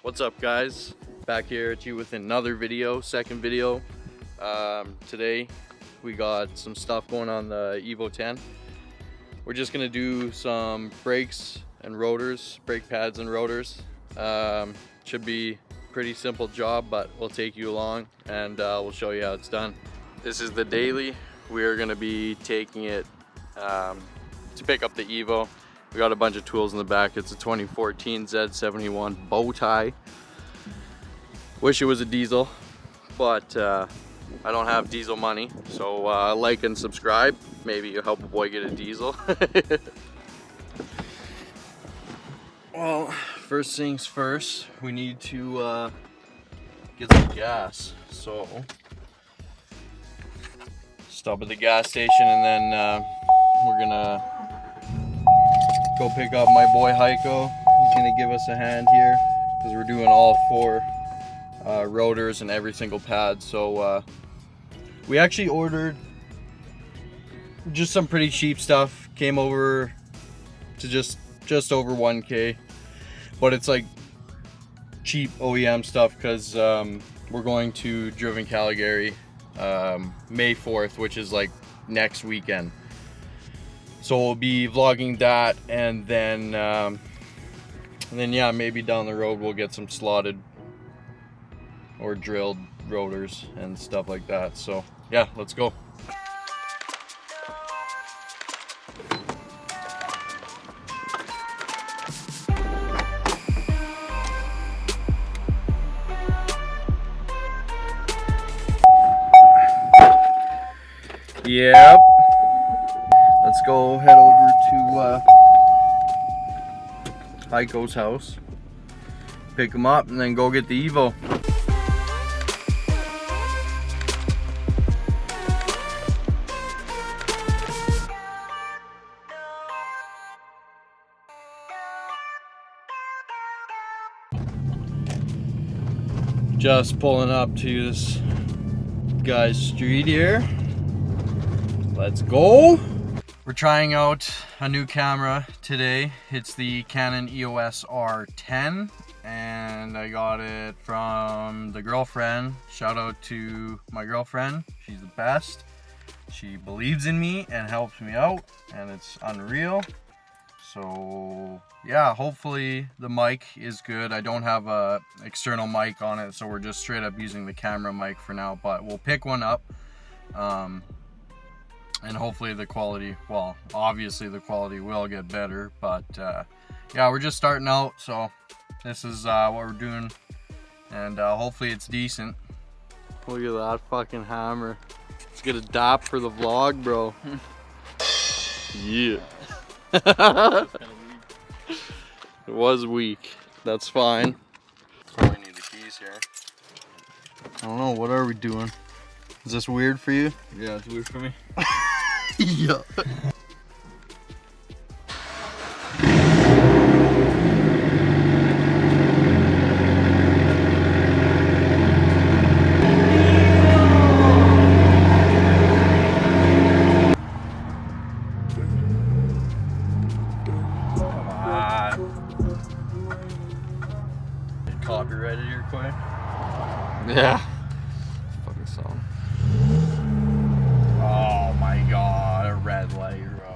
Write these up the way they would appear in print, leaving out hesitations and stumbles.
What's up, guys? Back here at you with another video, second video. Today we got some stuff going on the Evo 10. We're just gonna do some brakes and rotors, brake pads and rotors. Should be a pretty simple job, but we'll take you along and we'll show you how it's done. This is the daily. We are gonna be taking it to pick up the Evo. We got a bunch of tools in the back. It's a 2014 Z71 bow tie. Wish it was a diesel, but I don't have diesel money. So like and subscribe. Maybe you help a boy get a diesel. Well, first things first, we need to get some gas. So stop at the gas station and then we're gonna go pick up my boy Heiko. He's gonna give us a hand here because we're doing all four rotors and every single pad. So we actually ordered just some pretty cheap stuff. Came over to just over 1K, but it's like cheap OEM stuff because we're going to Driven Calgary May 4th, which is like next weekend. So we'll be vlogging that, and then yeah, maybe down the road we'll get some slotted or drilled rotors and stuff like that. So yeah, let's go. Yep. Let's go head over to Heiko's house, pick him up, and then go get the Evo. Just pulling up to this guy's street here. Let's go. We're trying out a new camera today. It's the Canon EOS R10 and I got it from the girlfriend. Shout out to my girlfriend. She's the best. She believes in me and helps me out, and it's unreal. So yeah, hopefully the mic is good. I don't have a external mic on it, so we're just straight up using the camera mic for now, but we'll pick one up. And hopefully the quality, well, obviously the quality will get better, but yeah, we're just starting out, so this is what we're doing, and hopefully it's decent. Look at that fucking hammer. Let's get a dap for the vlog, bro. Yeah. It was weak. That's fine. Probably need the keys here. I don't know, what are we doing? Is this weird for you? Yeah, it's weird for me. Yeah. Come on. Copyrighted here, quick. Yeah. Fucking song. Oh my god, a red light, bro.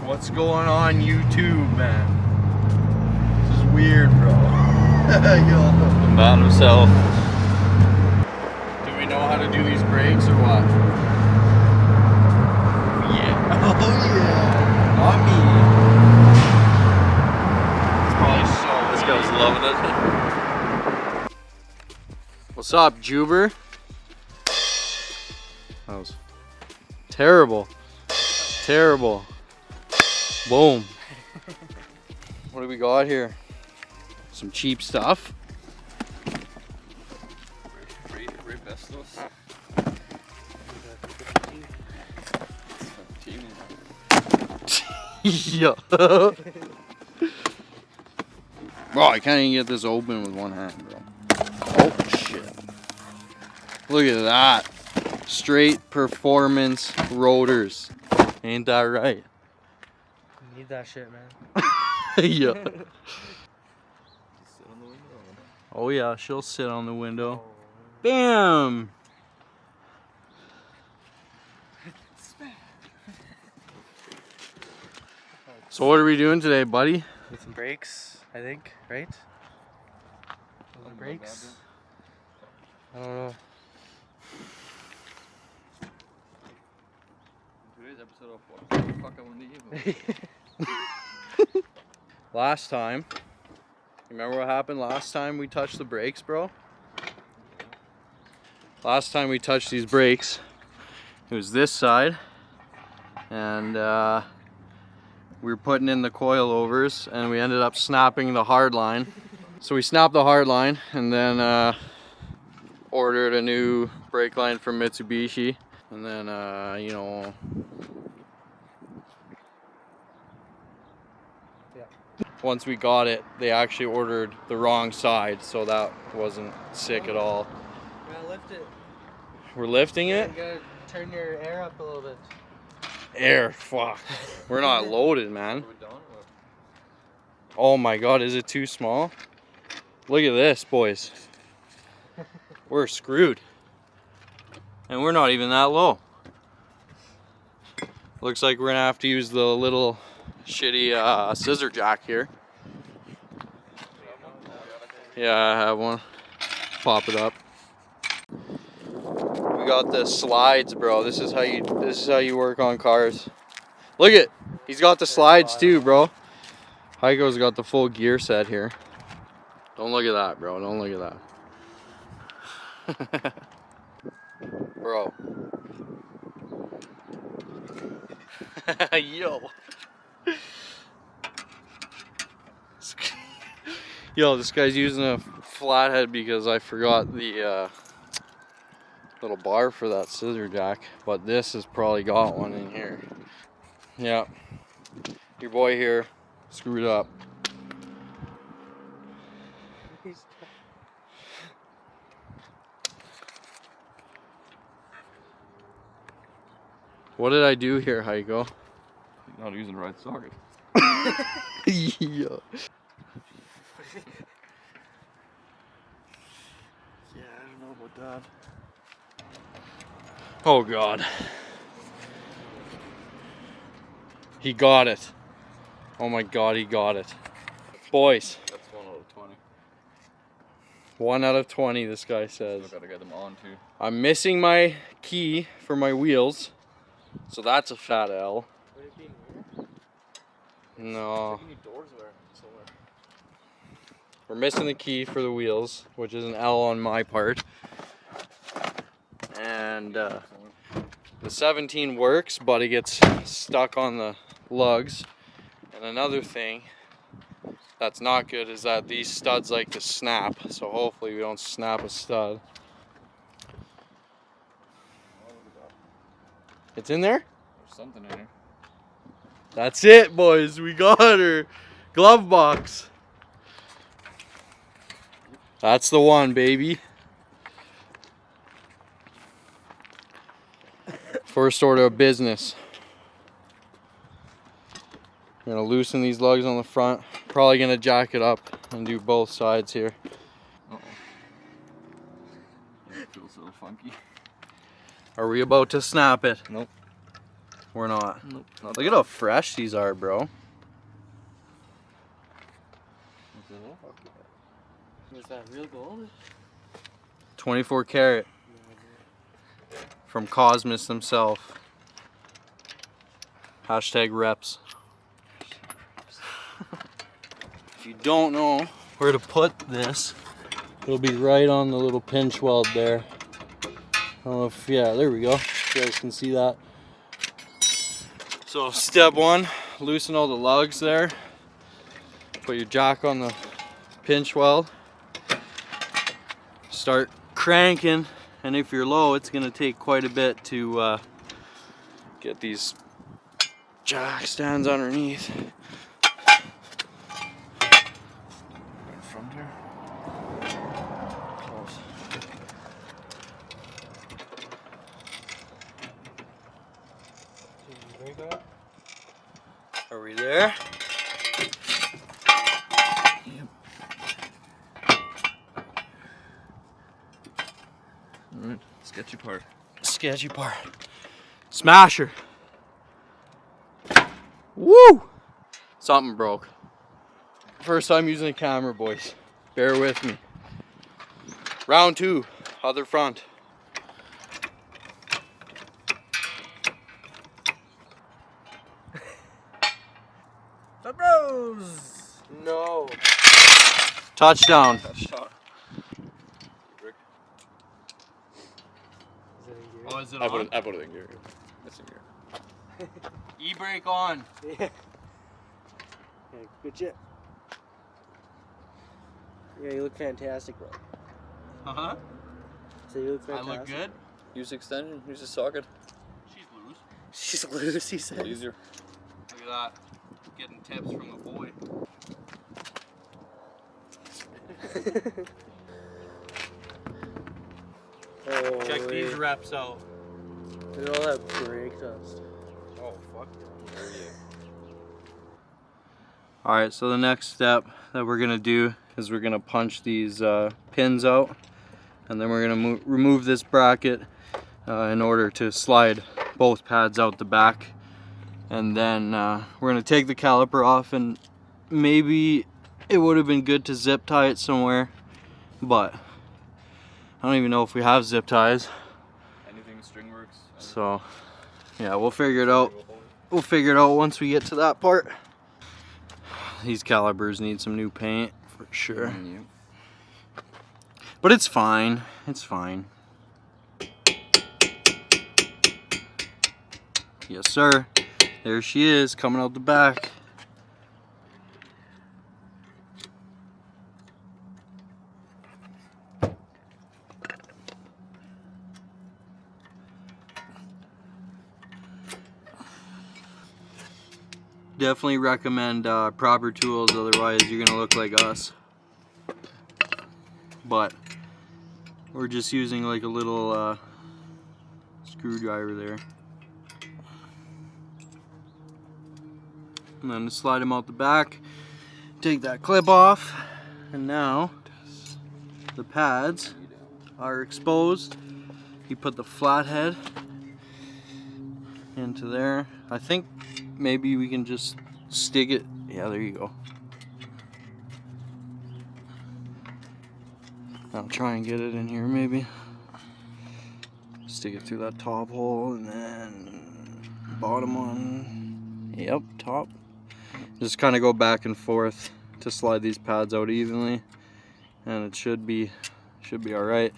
What's going on YouTube, man? This is weird, bro. The man himself. Do we know how to do these brakes or what? Yeah. Oh yeah. Not me. This guy's loving it. What's up, Juber? That was terrible. Terrible. Boom. What do we got here? Some cheap stuff. Yeah. Bro, I can't even get this open with one hand, bro. Oh, shit. Look at that. Straight performance rotors. Ain't that right? You need that shit, man. Yeah. Oh yeah, she'll sit on the window. Bam! So what are we doing today, buddy? Need some brakes, I think, right? Those are brakes. I don't know. Today's episode of what the fuck I want to Evo. Last time, you remember what happened last time we touched the brakes, bro? Last time we touched these brakes, it was this side, and we were putting in the coilovers, and we ended up snapping the hard line. So we snapped the hard line, and then ordered a new brake line from Mitsubishi, and then you know. Once we got it, they actually ordered the wrong side, so that wasn't sick at all. You gotta lift it. We're lifting it? You gotta turn your air up a little bit. Air, fuck. We're not loaded, man. Are we done? Oh my god, is it too small? Look at this, boys. We're screwed. And we're not even that low. Looks like we're gonna have to use the little shitty scissor jack here. Yeah, I have one. Pop it up. We got the slides, bro. This is how you work on cars. Look at, he's got the slides too, bro. Heiko's got the full gear set here. Don't look at that, bro. Don't look at that. Bro. Yo. Yo, this guy's using a flathead because I forgot the little bar for that scissor jack, but this has probably got one in here. Yeah, your boy here screwed up. What did I do here, Heiko? You're not using the right socket. Yeah. Yeah, I don't know about that. Oh god. He got it. Oh my god, he got it. Boys. That's 1 out of 20. 1 out of 20, this guy says. Still gotta get them on too. I'm missing my key for my wheels. So that's a fat L. Would it be in here? No. You need doors somewhere. We're missing the key for the wheels, which is an L on my part. And the 17 works, but it gets stuck on the lugs. And another thing that's not good is that these studs like to snap. So hopefully we don't snap a stud. It's in there? There's something in here. That's it, boys. We got her. Glove box. That's the one, baby. First order of business. I'm gonna loosen these lugs on the front. Probably gonna jack it up and do both sides here. Uh-oh. It feels so funky. Are we about to snap it? Nope. We're not. Nope. Look at how fresh these are, bro. Is that real gold? 24 karat. From Cosmos himself. Hashtag reps. If you don't know where to put this, it'll be right on the little pinch weld there. I don't know if, yeah, there we go. You guys can see that. So step one, loosen all the lugs there. Put your jack on the pinch weld. Start cranking, and if you're low, it's gonna take quite a bit to get these jack stands underneath. In front here. Close. There you go. Are we there? Yep. Alright, sketchy part. Sketchy part. Smasher. Woo! Something broke. First time using a camera, boys. Bear with me. Round 2, other front. The Bros! No. Touchdown. Shot. Is it in gear? Oh, is it I put it in gear. It's in gear. E-brake on. Yeah. Yeah, good shit. Yeah, you look fantastic, bro. Uh-huh. So you look I fantastic. look good. Use extension, use the socket. She's loose. She's loose, he A little said. easier. Look at that. Getting tips from the boy. Oh, Check these wait. reps out. Look at all that brake dust. Oh, fuck. Alright, so the next step that we're going to do is we're going to punch these pins out. And then we're going to remove this bracket in order to slide both pads out the back. And then we're going to take the caliper off, and maybe it would have been good to zip tie it somewhere. But I don't even know if we have zip ties. Anything string works. So yeah, we'll figure it out. We'll figure it out once we get to that part. These calipers need some new paint for sure. But it's fine. It's fine. Yes, sir. There she is, coming out the back. Definitely recommend proper tools, otherwise you're gonna look like us. But we're just using like a little screwdriver there. And then slide them out the back, take that clip off, and now the pads are exposed. You put the flathead into there. I think maybe we can just stick it. Yeah, there you go. I'll try and get it in here maybe. Stick it through that top hole and then bottom one. Yep, top. Just kind of go back and forth to slide these pads out evenly, and it should be all right.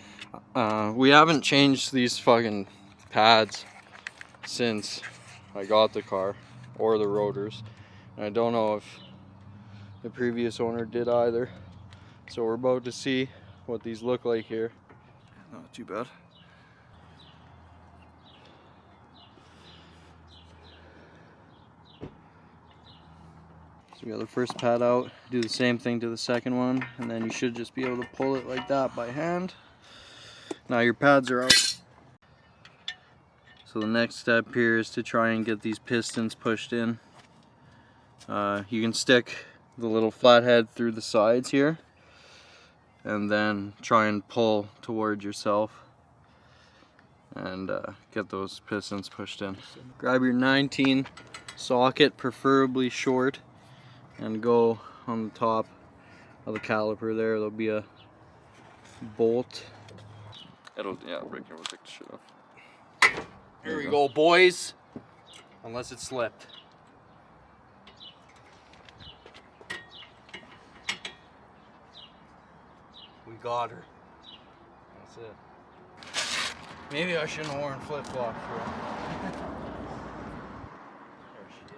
We haven't changed these fucking pads since I got the car, or the rotors, and I don't know if the previous owner did either. So we're about to see what these look like here. Not too bad. So we got the first pad out, do the same thing to the second one, and then you should just be able to pull it like that by hand. Now your pads are out. So the next step here is to try and get these pistons pushed in. You can stick the little flathead through the sides here, and then try and pull towards yourself and get those pistons pushed in. Grab your 19 socket, preferably short, and go on the top of the caliper there. There'll be a bolt. Yeah, break here, we'll take the shit off. Here we go, boys. Unless it slipped. We got her. That's it. Maybe I shouldn't have worn flip-flops for her. There she is.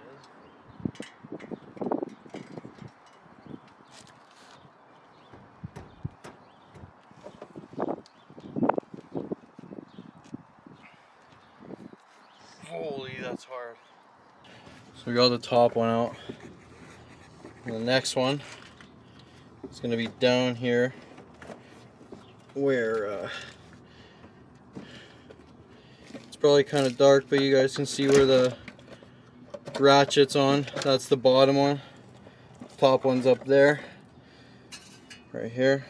Holy, that's hard. So we got the top one out. And the next one is going to be down here where it's probably kind of dark, but you guys can see where the ratchets on. That's the bottom one. Top one's up there. Right here.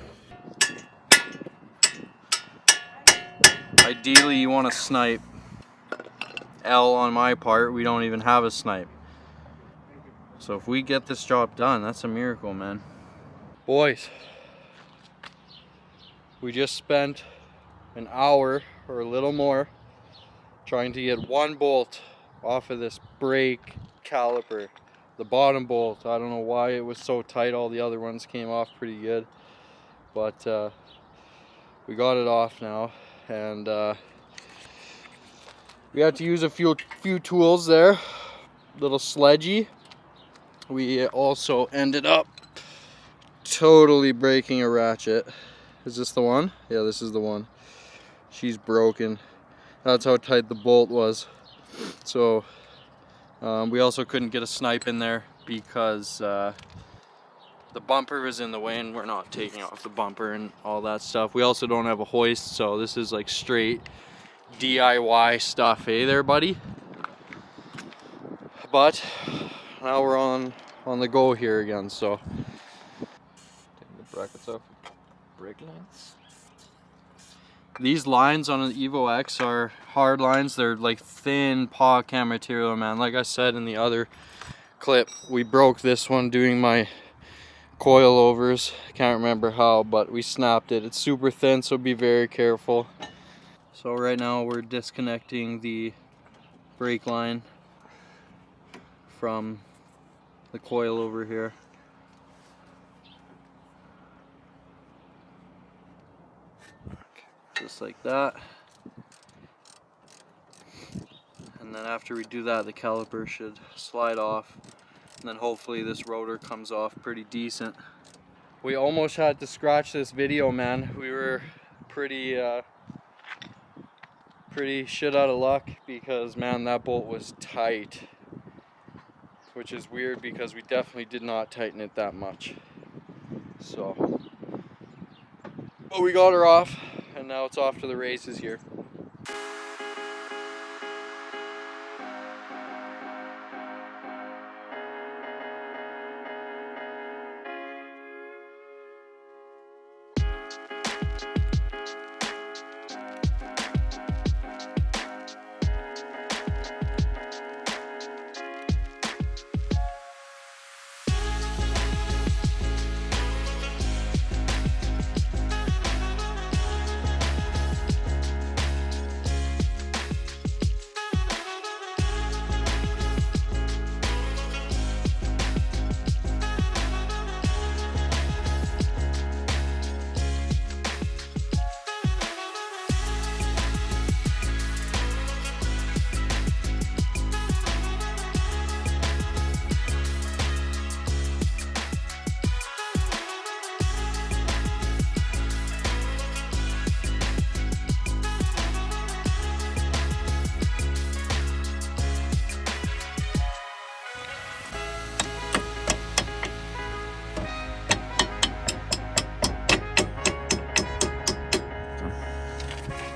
Ideally you want to snipe. L on my part, we don't even have a snipe. So if we get this job done, that's a miracle, man. Boys, we just spent an hour or a little more trying to get one bolt off of this brake caliper. The bottom bolt, I don't know why it was so tight. All the other ones came off pretty good, but we got it off now, and we had to use a few tools there. Little sledgy. We also ended up totally breaking a ratchet. Is this the one? Yeah, this is the one. She's broken. That's how tight the bolt was. So we also couldn't get a snipe in there because the bumper was in the way, and we're not taking off the bumper and all that stuff. We also don't have a hoist, so this is like straight DIY stuff, eh there, buddy? But now we're on the go here again, so. Taking the brackets off. Brake lines. These lines on an Evo X are hard lines. They're like thin paw cam material, man. Like I said in the other clip, we broke this one doing my coilovers. I can't remember how, but we snapped it. It's super thin, so be very careful. So right now we're disconnecting the brake line from the coil over here. Just like that. And then after we do that, the caliper should slide off, and then hopefully this rotor comes off pretty decent. We almost had to scratch this video, man. We were pretty shit out of luck because, man, that bolt was tight, which is weird because we definitely did not tighten it that much. So, but we got her off, and now it's off to the races here.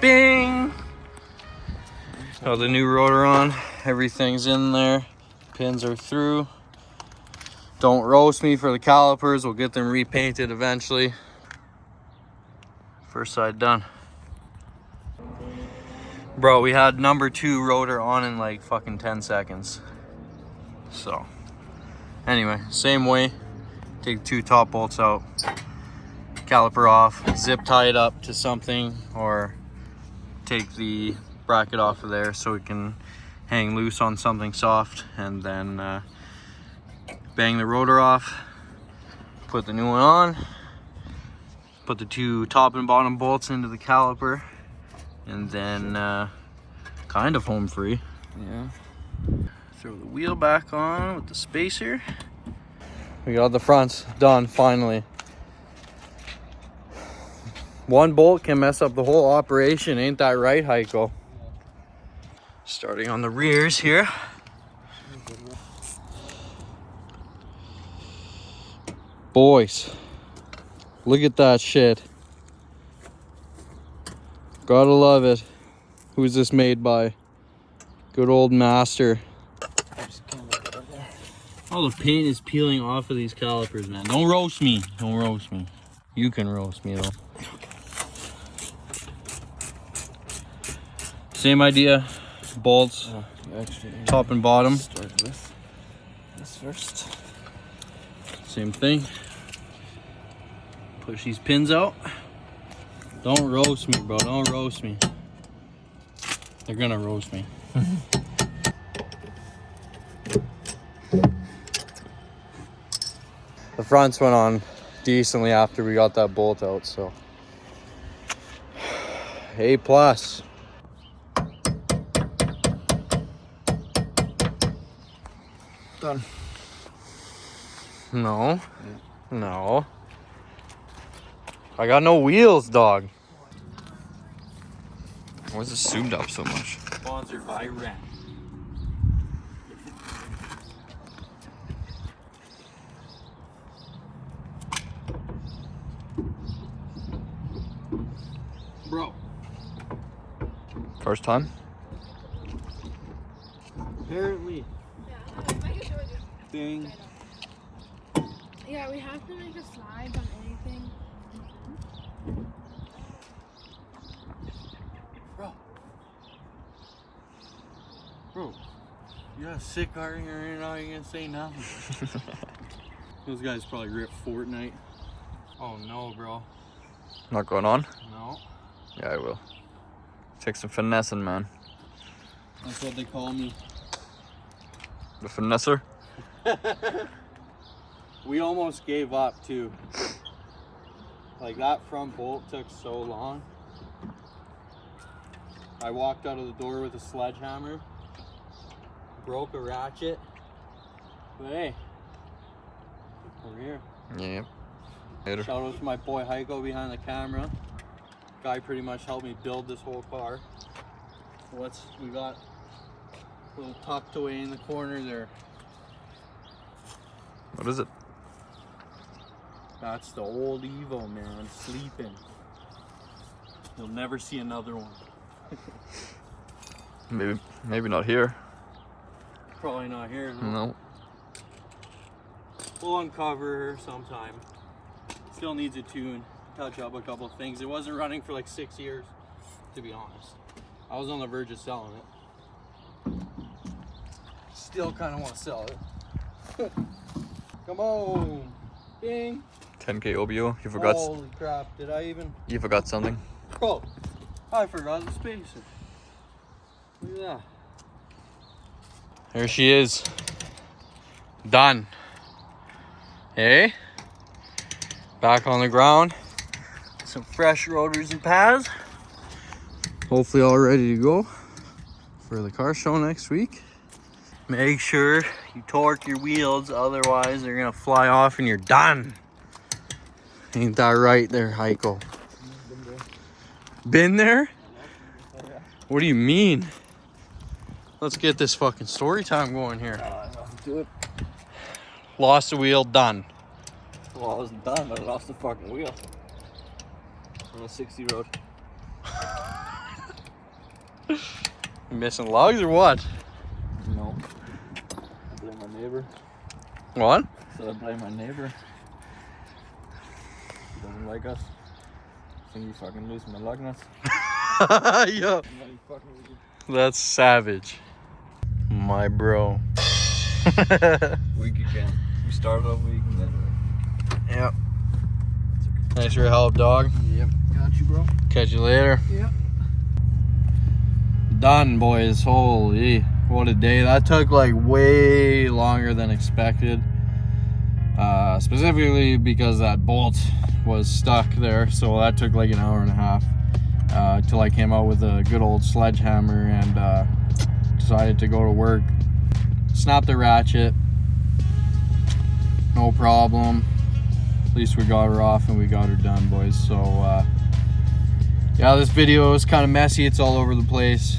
Bing! Got the new rotor on. Everything's in there. Pins are through. Don't roast me for the calipers. We'll get them repainted eventually. First side done. Bro, we had number 2 rotor on in like fucking 10 seconds. So, anyway, same way. Take 2 top bolts out. Caliper off. Zip tie it up to something, or take the bracket off of there so it can hang loose on something soft, and then bang the rotor off, put the new one on, put the 2 top and bottom bolts into the caliper, and then kind of home free. Yeah. Throw the wheel back on with the spacer. We got the fronts done finally. One bolt can mess up the whole operation, ain't that right, Heiko? Starting on the rears here. Boys, look at that shit. Gotta love it. Who's this made by? Good old master. All the paint is peeling off of these calipers, man. Don't roast me. Don't roast me. You can roast me, though. Same idea. Bolts, top and bottom. Start with this first. Same thing. Push these pins out. Don't roast me, bro. Don't roast me. They're gonna roast me. The fronts went on decently after we got that bolt out, so A+. Done. No. No. I got no wheels, dog. Why is it zoomed up so much? Sponsored by Rat. Bro. First time? Apparently. Thing. Yeah, we have to make a slide on anything. Bro, you got a sick car in here now, you gonna say nothing. Those guys probably grip Fortnite. Oh no, bro. Not going on? No. Yeah, I will. Take some finessing, man. That's what they call me. The finesser? We almost gave up too. Like that front bolt took so long. I walked out of the door with a sledgehammer, broke a ratchet, but hey, we're here. Yep. Later. Shout out to my boy Heiko behind the camera. Guy pretty much helped me build this whole car. So we got a little tucked away in the corner there. What is it? That's the old Evo, man, sleeping. You'll never see another one. Maybe not here. Probably not here, no. No. We'll uncover her sometime. Still needs a tune, touch up a couple of things. It wasn't running for like 6 years, to be honest. I was on the verge of selling it. Still kind of want to sell it. Come on, ding. 10K OBO. You forgot. Holy crap! Did I even? You forgot something. Oh, I forgot the spacer. Look at that. There she is. Done. Hey. Back on the ground. Some fresh rotors and pads. Hopefully all ready to go for the car show next week. Make sure you torque your wheels, otherwise they're gonna fly off and you're done. Ain't that right there, Heiko? Been there? What do you mean? Let's get this fucking story time going here. Do it. Lost a wheel, done. Well, I wasn't done, but I lost the fucking wheel on a 60 road. You missing lugs or what? No. I blame my neighbor. What? So I blame my neighbor. He doesn't like us. I think you fucking lose my lug nuts. Yo, that's savage. My bro. Week again. We started off week and then. Yep. Thanks for your help, dog. Yep. Got you, bro. Catch you later. Yep. Done, boys. Holy, what a day. That took like way longer than expected. Specifically because that bolt was stuck there. So that took like an hour and a half till I came out with a good old sledgehammer and decided to go to work. Snapped the ratchet. No problem. At least we got her off and we got her done, boys. So yeah, this video is kind of messy. It's all over the place.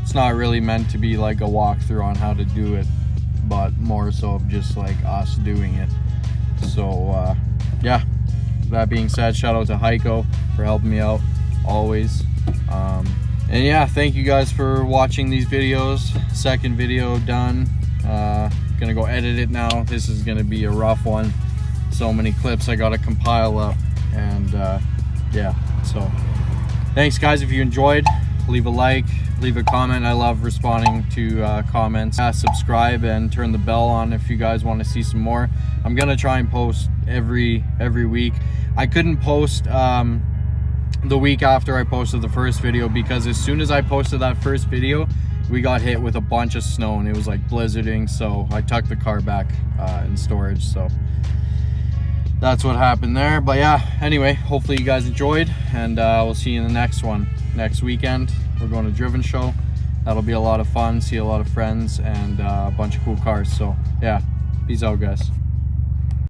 It's not really meant to be like a walkthrough on how to do it, but more so of just like us doing it. So yeah, that being said, shout out to Heiko for helping me out always. And yeah, thank you guys for watching these videos. Second video done. Gonna go edit it now. This is gonna be a rough one. So many clips I gotta compile up, and yeah, so thanks guys. If you enjoyed, leave a like, leave a comment. I love responding to comments. Subscribe and turn the bell on if you guys want to see some more. I'm gonna try and post every week. I couldn't post the week after I posted the first video, because as soon as I posted that first video, we got hit with a bunch of snow and it was like blizzarding, so I tucked the car back in storage. So that's what happened there. But yeah, anyway, hopefully you guys enjoyed, and we'll see you in the next one. Next weekend we're going to Driven Show. That'll be a lot of fun, see a lot of friends and a bunch of cool cars. So yeah, peace out guys.